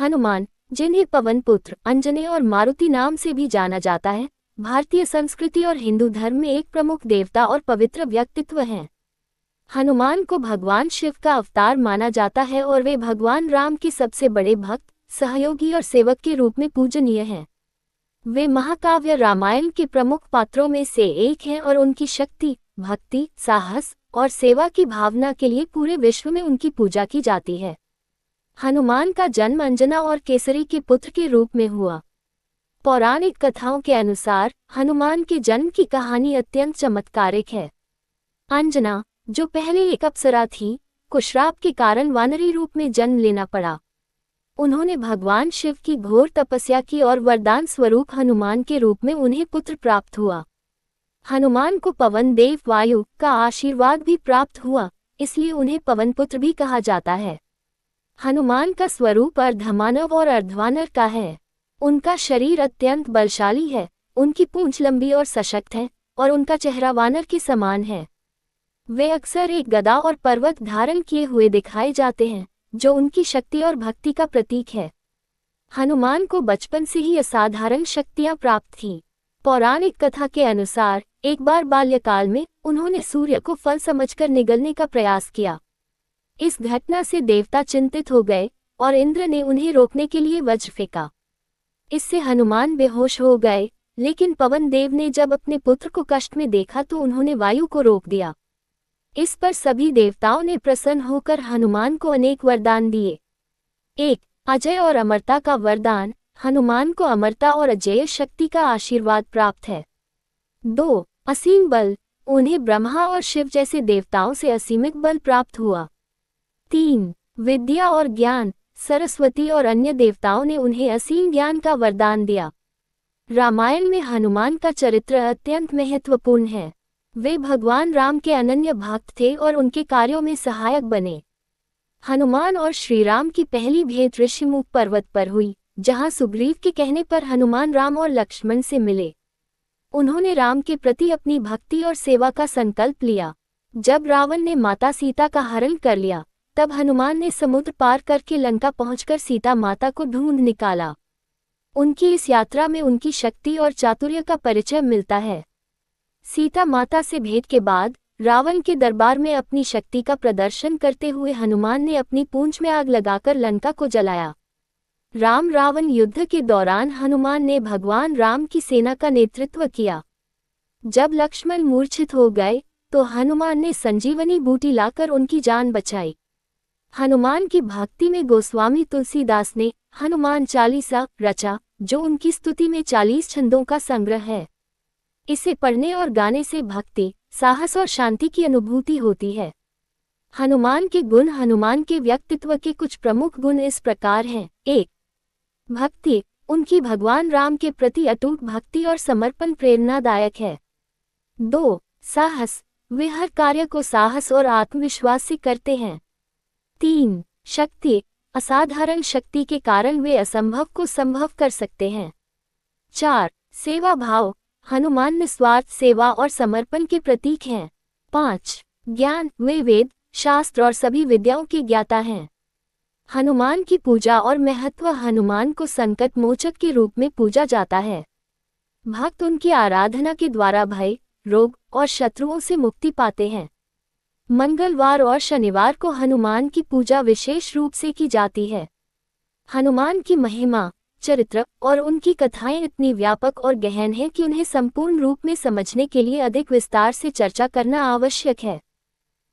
हनुमान, जिन्हें पवन पुत्र, अंजनेय और मारुति नाम से भी जाना जाता है, भारतीय संस्कृति और हिंदू धर्म में एक प्रमुख देवता और पवित्र व्यक्तित्व हैं। हनुमान को भगवान शिव का अवतार माना जाता है और वे भगवान राम के सबसे बड़े भक्त, सहयोगी और सेवक के रूप में पूजनीय हैं। वे महाकाव्य रामायण के प्रमुख पात्रों में से एक हैं और उनकी शक्ति, भक्ति, साहस और सेवा की भावना के लिए पूरे विश्व में उनकी पूजा की जाती है। हनुमान का जन्म अंजना और केसरी के पुत्र के रूप में हुआ। पौराणिक कथाओं के अनुसार हनुमान के जन्म की कहानी अत्यंत चमत्कारिक है। अंजना, जो पहले एक अप्सरा थी, को श्राप के कारण वानरी रूप में जन्म लेना पड़ा। उन्होंने भगवान शिव की घोर तपस्या की और वरदान स्वरूप हनुमान के रूप में उन्हें पुत्र प्राप्त हुआ। हनुमान को पवन देव वायु का आशीर्वाद भी प्राप्त हुआ, इसलिए उन्हें पवन पुत्र भी कहा जाता है। हनुमान का स्वरूप अर्धमानव और अर्धवानर का है। उनका शरीर अत्यंत बलशाली है, उनकी पूंछ लंबी और सशक्त है और उनका चेहरा वानर के समान है। वे अक्सर एक गदा और पर्वत धारण किए हुए दिखाए जाते हैं, जो उनकी शक्ति और भक्ति का प्रतीक है। हनुमान को बचपन से ही असाधारण शक्तियां प्राप्त थीं। पौराणिक कथा के अनुसार एक बार बाल्यकाल में उन्होंने सूर्य को फल समझकर निगलने का प्रयास किया। इस घटना से देवता चिंतित हो गए और इंद्र ने उन्हें रोकने के लिए वज्र फेंका। इससे हनुमान बेहोश हो गए, लेकिन पवन देव ने जब अपने पुत्र को कष्ट में देखा तो उन्होंने वायु को रोक दिया। इस पर सभी देवताओं ने प्रसन्न होकर हनुमान को अनेक वरदान दिए। 1. अजय और अमरता का वरदान। हनुमान को अमरता और अजेय शक्ति का आशीर्वाद प्राप्त है। 2. असीम बल। उन्हें ब्रह्मा और शिव जैसे देवताओं से असीमित बल प्राप्त हुआ। 3. विद्या और ज्ञान। सरस्वती और अन्य देवताओं ने उन्हें असीम ज्ञान का वरदान दिया। रामायण में हनुमान का चरित्र अत्यंत महत्वपूर्ण है। वे भगवान राम के अनन्य भक्त थे और उनके कार्यों में सहायक बने। हनुमान और श्रीराम की पहली भेंट ऋषिमुख पर्वत पर हुई, जहां सुग्रीव के कहने पर हनुमान राम और लक्ष्मण से मिले। उन्होंने राम के प्रति अपनी भक्ति और सेवा का संकल्प लिया। जब रावण ने माता सीता का हरण कर लिया, तब हनुमान ने समुद्र पार करके लंका पहुंचकर सीता माता को ढूंढ निकाला। उनकी इस यात्रा में उनकी शक्ति और चातुर्य का परिचय मिलता है। सीता माता से भेंट के बाद रावण के दरबार में अपनी शक्ति का प्रदर्शन करते हुए हनुमान ने अपनी पूंछ में आग लगाकर लंका को जलाया। राम रावण युद्ध के दौरान हनुमान ने भगवान राम की सेना का नेतृत्व किया। जब लक्ष्मण मूर्छित हो गए तो हनुमान ने संजीवनी बूटी लाकर उनकी जान बचाई। हनुमान की भक्ति में गोस्वामी तुलसीदास ने हनुमान चालीसा रचा, जो उनकी स्तुति में 40 छंदों का संग्रह है। इसे पढ़ने और गाने से भक्ति, साहस और शांति की अनुभूति होती है। हनुमान के गुण। हनुमान के व्यक्तित्व के कुछ प्रमुख गुण इस प्रकार हैं। 1. भक्ति। उनकी भगवान राम के प्रति अटूट भक्ति और समर्पण प्रेरणादायक है। 2. साहस। वे हर कार्य को साहस और आत्मविश्वास से करते हैं। 3. शक्ति। असाधारण शक्ति के कारण वे असंभव को संभव कर सकते हैं। 4. सेवा भाव। हनुमान निस्वार्थ सेवा और समर्पण के प्रतीक हैं। 5. ज्ञान। वे वेद, शास्त्र और सभी विद्याओं के ज्ञाता हैं। हनुमान की पूजा और महत्व। हनुमान को संकट मोचक के रूप में पूजा जाता है। भक्त उनकी आराधना के द्वारा भय, रोग और शत्रुओं से मुक्ति पाते हैं। मंगलवार और शनिवार को हनुमान की पूजा विशेष रूप से की जाती है। हनुमान की महिमा, चरित्र और उनकी कथाएं इतनी व्यापक और गहन हैं कि उन्हें संपूर्ण रूप में समझने के लिए अधिक विस्तार से चर्चा करना आवश्यक है।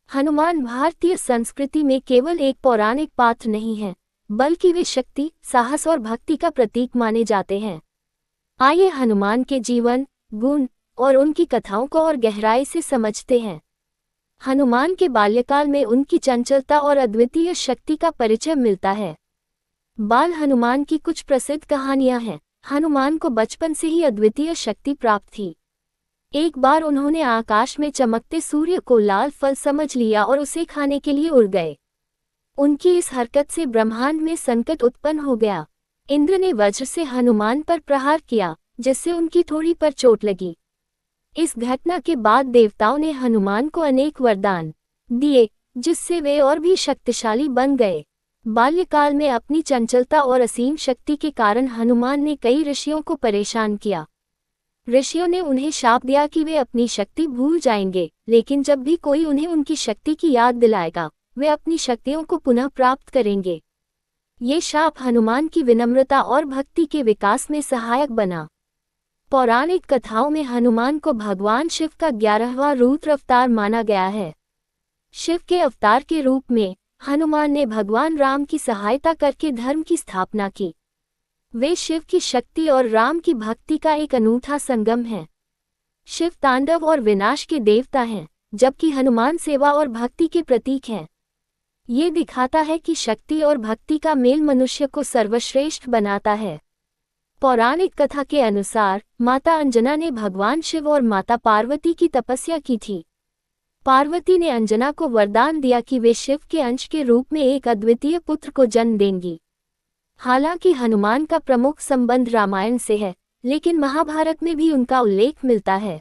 हनुमान भारतीय संस्कृति में केवल एक पौराणिक पात्र नहीं है, बल्कि वे शक्ति, साहस और भक्ति का प्रतीक माने जाते हैं। आइए हनुमान के जीवन, गुण और उनकी कथाओं को और गहराई से समझते हैं। हनुमान के बाल्यकाल में उनकी चंचलता और अद्वितीय शक्ति का परिचय मिलता है। बाल हनुमान की कुछ प्रसिद्ध कहानियां हैं। हनुमान को बचपन से ही अद्वितीय शक्ति प्राप्त थी। एक बार उन्होंने आकाश में चमकते सूर्य को लाल फल समझ लिया और उसे खाने के लिए उड़ गए। उनकी इस हरकत से ब्रह्मांड में संकट उत्पन्न हो गया। इंद्र ने वज्र से हनुमान पर प्रहार किया, जिससे उनकी ठोड़ी पर चोट लगी। इस घटना के बाद देवताओं ने हनुमान को अनेक वरदान दिए, जिससे वे और भी शक्तिशाली बन गए। बाल्यकाल में अपनी चंचलता और असीम शक्ति के कारण हनुमान ने कई ऋषियों को परेशान किया। ऋषियों ने उन्हें शाप दिया कि वे अपनी शक्ति भूल जाएंगे, लेकिन जब भी कोई उन्हें उनकी शक्ति की याद दिलाएगा, वे अपनी शक्तियों को पुनः प्राप्त करेंगे। ये शाप हनुमान की विनम्रता और भक्ति के विकास में सहायक बना। पौराणिक कथाओं में हनुमान को भगवान शिव का 11वां रुद्र अवतार माना गया है। शिव के अवतार के रूप में हनुमान ने भगवान राम की सहायता करके धर्म की स्थापना की। वे शिव की शक्ति और राम की भक्ति का एक अनूठा संगम है। शिव तांडव और विनाश के देवता हैं, जबकि हनुमान सेवा और भक्ति के प्रतीक हैं। ये दिखाता है कि शक्ति और भक्ति का मेल मनुष्य को सर्वश्रेष्ठ बनाता है। पौराणिक कथा के अनुसार माता अंजना ने भगवान शिव और माता पार्वती की तपस्या की थी। पार्वती ने अंजना को वरदान दिया कि वे शिव के अंश के रूप में एक अद्वितीय पुत्र को जन्म देंगी। हालांकि हनुमान का प्रमुख संबंध रामायण से है, लेकिन महाभारत में भी उनका उल्लेख मिलता है।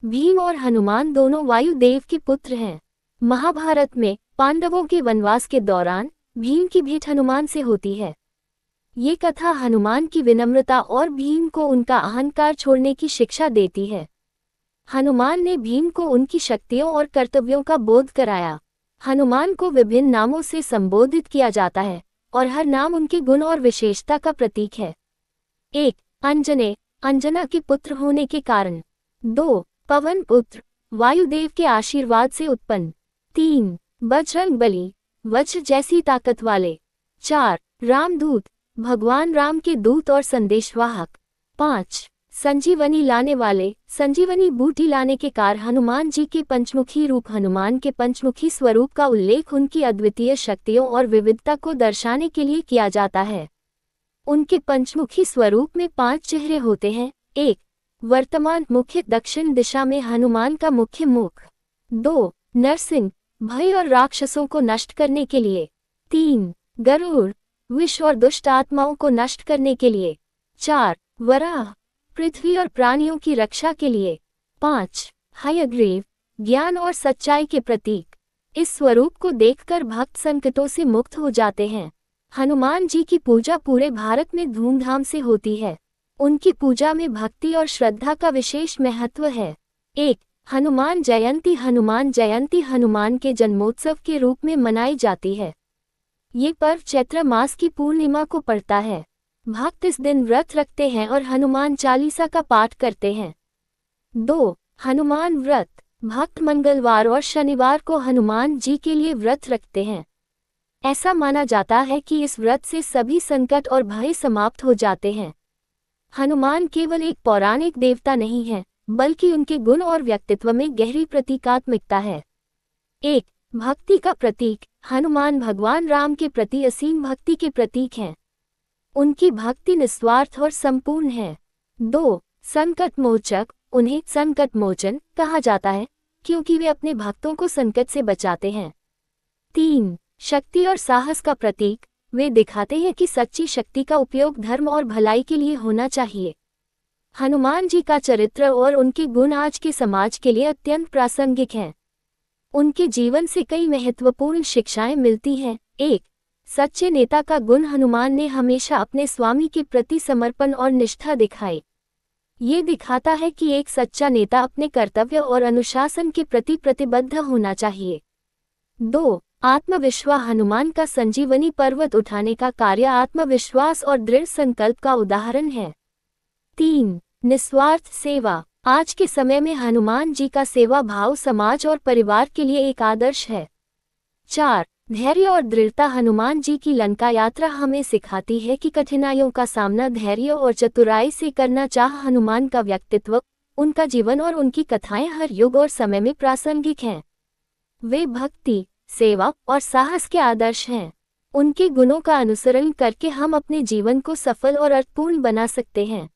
भीम और हनुमान दोनों वायुदेव के पुत्र हैं। महाभारत में पांडवों के वनवास के दौरान भीम की भेंट हनुमान से होती है। ये कथा हनुमान की विनम्रता और भीम को उनका अहंकार छोड़ने की शिक्षा देती है। हनुमान ने भीम को उनकी शक्तियों और कर्तव्यों का बोध कराया। हनुमान को विभिन्न नामों से संबोधित किया जाता है और हर नाम उनके गुण और विशेषता का प्रतीक है। 1. अंजने, अंजना के पुत्र होने के कारण। 2. पवन पुत्र, वायुदेव के आशीर्वाद से उत्पन्न। 3. बजरंगबली, वज्र जैसी ताकत वाले। 4. रामदूत, भगवान राम के दूत और संदेशवाहक। 5. संजीवनी लाने वाले, संजीवनी बूटी लाने के कार। हनुमान जी के पंचमुखी रूप। हनुमान के पंचमुखी स्वरूप का उल्लेख उनकी अद्वितीय शक्तियों और विविधता को दर्शाने के लिए किया जाता है। उनके पंचमुखी स्वरूप में 5 चेहरे होते हैं। 1. वर्तमान मुख्य, दक्षिण दिशा में हनुमान का मुख्य मुख। 2. नरसिंह, भय और राक्षसों को नष्ट करने के लिए। 3. गरुड़, विष और दुष्ट आत्माओं को नष्ट करने के लिए। 4. वराह, पृथ्वी और प्राणियों की रक्षा के लिए। 5. हयग्रीव, ज्ञान और सच्चाई के प्रतीक। इस स्वरूप को देखकर भक्त संकटों से मुक्त हो जाते हैं। हनुमान जी की पूजा पूरे भारत में धूमधाम से होती है। उनकी पूजा में भक्ति और श्रद्धा का विशेष महत्व है। 1. हनुमान जयंती। हनुमान जयंती हनुमान के जन्मोत्सव के रूप में मनाई जाती है। ये पर्व चैत्र मास की पूर्णिमा को पड़ता है। भक्त इस दिन व्रत रखते हैं और हनुमान चालीसा का पाठ करते हैं। 2. हनुमान व्रत। भक्त मंगलवार और शनिवार को हनुमान जी के लिए व्रत रखते हैं। ऐसा माना जाता है कि इस व्रत से सभी संकट और भय समाप्त हो जाते हैं। हनुमान केवल एक पौराणिक देवता नहीं है, बल्कि उनके गुण और व्यक्तित्व में गहरी प्रतीकात्मकता है। 1. भक्ति का प्रतीक। हनुमान भगवान राम के प्रति असीम भक्ति के प्रतीक हैं। उनकी भक्ति निस्वार्थ और संपूर्ण है। 2. संकट मोचक। उन्हें संकट मोचन कहा जाता है क्योंकि वे अपने भक्तों को संकट से बचाते हैं। 3. शक्ति और साहस का प्रतीक। वे दिखाते हैं कि सच्ची शक्ति का उपयोग धर्म और भलाई के लिए होना चाहिए। हनुमान जी का चरित्र और उनके गुण आज के समाज के लिए अत्यंत प्रासंगिक हैं। उनके जीवन से कई महत्वपूर्ण शिक्षाएं मिलती हैं। 1. सच्चे नेता का गुण। हनुमान ने हमेशा अपने स्वामी के प्रति समर्पण और निष्ठा दिखाई। ये दिखाता है कि एक सच्चा नेता अपने कर्तव्य और अनुशासन के प्रति प्रतिबद्ध होना चाहिए। 2. आत्मविश्वास। हनुमान का संजीवनी पर्वत उठाने का कार्य आत्मविश्वास और दृढ़ संकल्प का उदाहरण है। 3. निस्वार्थ सेवा। आज के समय में हनुमान जी का सेवा भाव समाज और परिवार के लिए एक आदर्श है। 4. धैर्य और दृढ़ता। हनुमान जी की लंका यात्रा हमें सिखाती है कि कठिनाइयों का सामना धैर्य और चतुराई से करना चाहिए। हनुमान का व्यक्तित्व, उनका जीवन और उनकी कथाएं हर युग और समय में प्रासंगिक हैं। वे भक्ति, सेवा और साहस के आदर्श हैं। उनके गुणों का अनुसरण करके हम अपने जीवन को सफल और अर्थपूर्ण बना सकते हैं।